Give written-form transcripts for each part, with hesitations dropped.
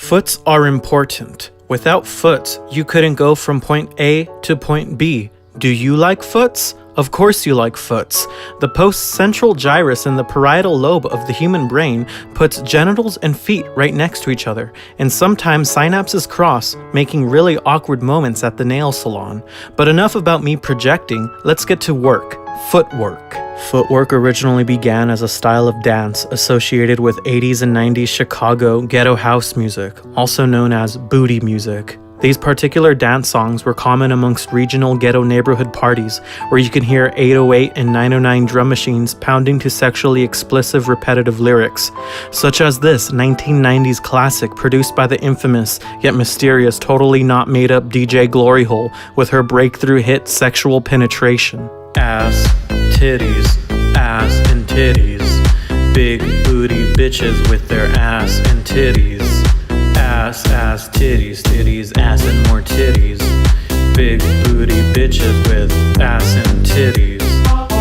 Foots are important. Without foots, you couldn't go from point A to point B. Do you like foots? Of course you like foots. The post-central gyrus in the parietal lobe of the human brain puts genitals and feet right next to each other, and sometimes synapses cross, making really awkward moments at the nail salon. But enough about me projecting, let's get to work. Footwork. Footwork originally began as a style of dance associated with 80s and 90s Chicago ghetto house music, also known as booty music. These particular dance songs were common amongst regional ghetto neighborhood parties, where you can hear 808 and 909 drum machines pounding to sexually explicit repetitive lyrics, such as this 1990s classic produced by the infamous yet mysterious totally not made up DJ Glory Hole with her breakthrough hit Sexual Penetration. Ass, titties, ass and titties, big booty bitches with their ass and titties. Ass, ass, titties, titties, ass and more titties. Big booty bitches with ass and titties.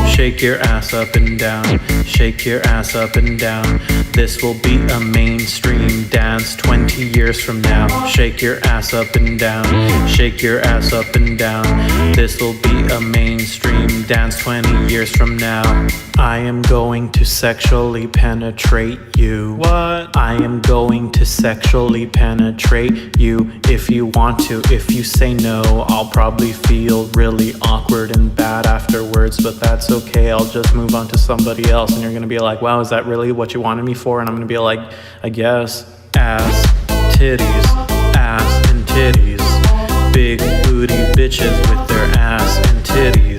Shake your ass up and down, shake your ass up and down. This will be a mainstream dance 20 years from now. Shake your ass up and down, shake your ass up and down. This will be a mainstream dance 20 years from now. I am going to sexually penetrate you. What? I am going to sexually penetrate you. If you want to, if you say no, I'll probably feel really awkward and bad afterwards, but that's okay. I'll just move on to somebody else, and you're gonna be like, wow, is that really what you wanted me for? And I'm gonna be like, I guess. Ass, titties, ass and titties. Big booty bitches with their ass and titties.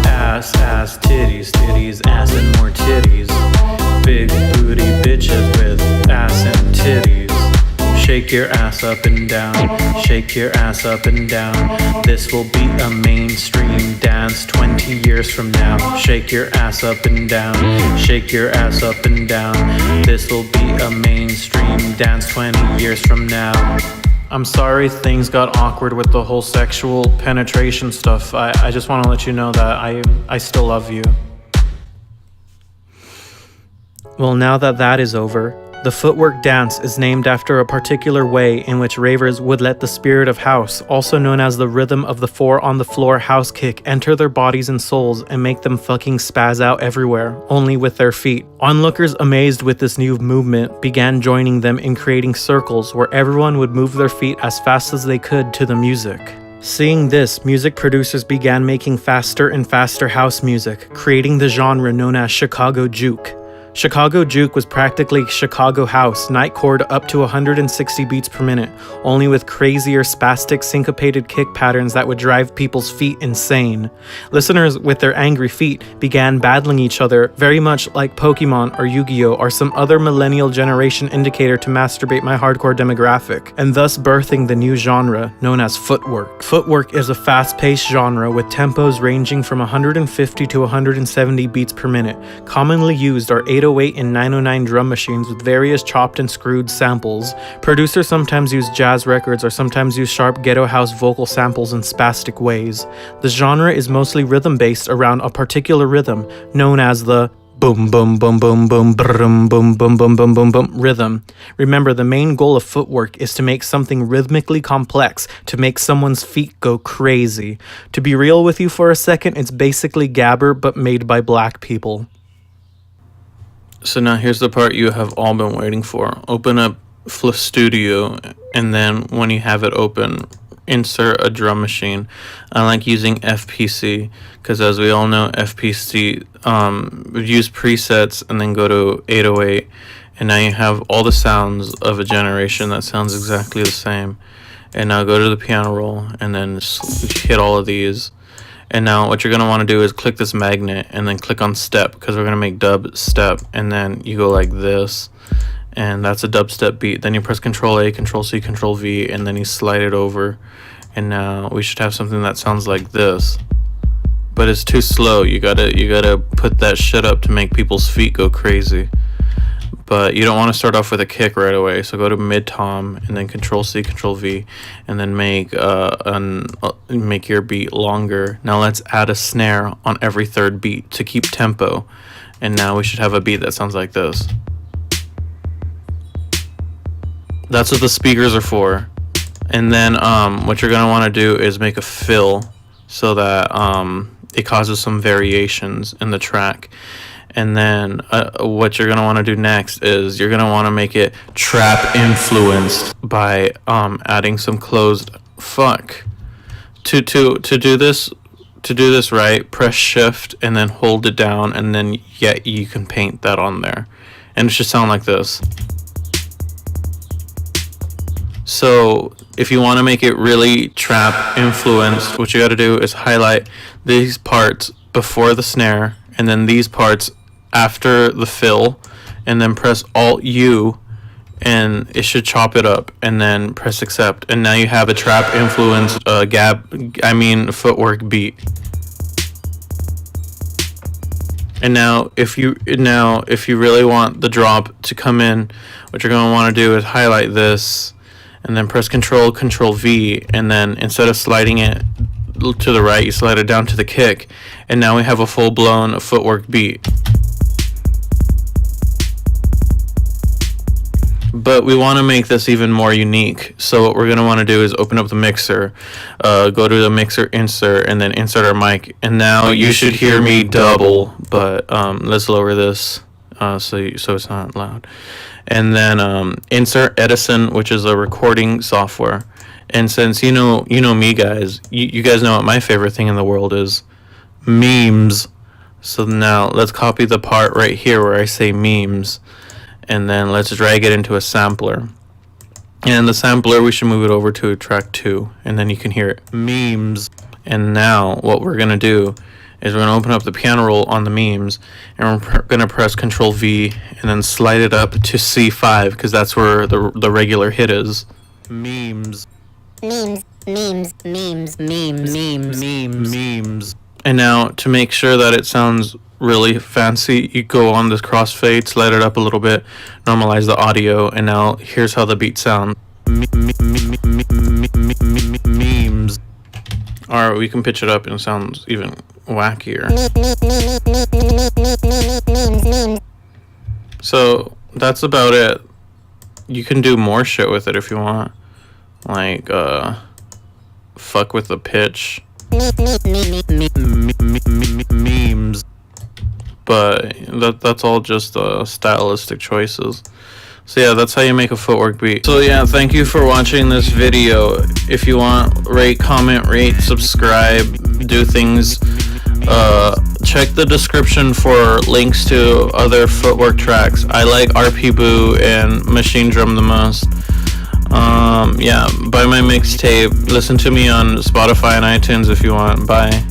Ass, ass, titties, titties, ass and more titties. Big booty bitches with ass and titties. Shake your ass up and down, shake your ass up and down. This will be a mainstream dance 20 years from now. Shake your ass up and down, shake your ass up and down. This will be a mainstream dance 20 years from now. I'm sorry things got awkward with the whole sexual penetration stuff. I just want to let you know that I still love you. Well, now that is over, the footwork dance is named after a particular way in which ravers would let the spirit of house, also known as the rhythm of the 4-on-the-floor house kick, enter their bodies and souls and make them fucking spaz out everywhere, only with their feet. Onlookers amazed with this new movement began joining them in creating circles where everyone would move their feet as fast as they could to the music. Seeing this, music producers began making faster and faster house music, creating the genre known as Chicago Juke. Chicago Juke was practically Chicago house, nightcored up to 160 beats per minute, only with crazier spastic syncopated kick patterns that would drive people's feet insane. Listeners with their angry feet began battling each other, very much like Pokemon or Yu-Gi-Oh! Or some other millennial generation indicator to masturbate my hardcore demographic, and thus birthing the new genre known as footwork. Footwork is a fast-paced genre with tempos ranging from 150 to 170 beats per minute. Commonly used are 808 and 909 drum machines with various chopped and screwed samples. Producers sometimes use jazz records or sometimes use sharp ghetto house vocal samples in spastic ways. The genre is mostly rhythm-based around a particular rhythm known as the boom boom boom boom boom brum boom boom boom boom boom boom rhythm. Remember, the main goal of footwork is to make something rhythmically complex, to make someone's feet go crazy. To be real with you for a second, it's basically gabber but made by black people. So now here's the part you have all been waiting for. Open up FL Studio, and then when you have it open, insert a drum machine. I like using FPC because, as we all know, FPC use presets and then go to 808, and now you have all the sounds of a generation that sounds exactly the same. And now go to the piano roll and then hit all of these. And now what you're going to want to do is click this magnet and then click on step, because we're going to make dub step, and then you go like this, and that's a dubstep beat. Then you press Control A, Control C, Control V, and then you slide it over, and now we should have something that sounds like this. But it's too slow. You gotta put that shit up to make people's feet go crazy. But you don't want to start off with a kick right away, so go to mid-tom and then Control C, Control V, and then make your beat longer. Now let's add a snare on every third beat to keep tempo, and now we should have a beat that sounds like this. That's what the speakers are for. And then what you're gonna want to do is make a fill so that it causes some variations in the track. And then what you're gonna want to do next is you're gonna want to make it trap influenced by adding some closed fuck. To do this right, press shift and then hold it down, and then you can paint that on there, and it should sound like this. So if you want to make it really trap influenced, what you got to do is highlight these parts before the snare and then these parts after the fill, and then press Alt U and it should chop it up, and then press accept, and now you have a trap influenced footwork beat. And now if you really want the drop to come in, what you're going to want to do is highlight this and then press Control V, and then instead of sliding it to the right, you slide it down to the kick, and now we have a full-blown footwork beat. But we want to make this even more unique, so what we're going to want to do is open up the mixer, go to the mixer insert, and then insert our mic, and now you should hear me double, but let's lower this so it's not loud. And then insert Edison, which is a recording software. And since you know me, guys, you guys know what my favorite thing in the world is: memes. So now let's copy the part right here where I say memes, and then let's drag it into a sampler. And the sampler, we should move it over to track 2, and then you can hear it, memes. And now what we're gonna do is we're gonna open up the piano roll on the memes, and we're gonna press Control V and then slide it up to C5, because that's where the regular hit is. Memes. Memes, memes, memes, memes, memes, memes, memes. And now to make sure that it sounds really fancy, you go on this crossfade, slide it up a little bit, normalize the audio, and now here's how the beat sounds. Memes. Or we can pitch it up and it sounds even wackier. So that's about it. You can do more shit with it if you want, like fuck with the pitch. Memes. But that's all just stylistic choices. So yeah, that's how you make a footwork beat. So yeah, thank you for watching this video. If you want, rate, comment, subscribe, do things. Check the description for links to other footwork tracks. I like RP Boo and Machine Drum the most. Yeah, buy my mixtape. Listen to me on Spotify and iTunes if you want. Bye.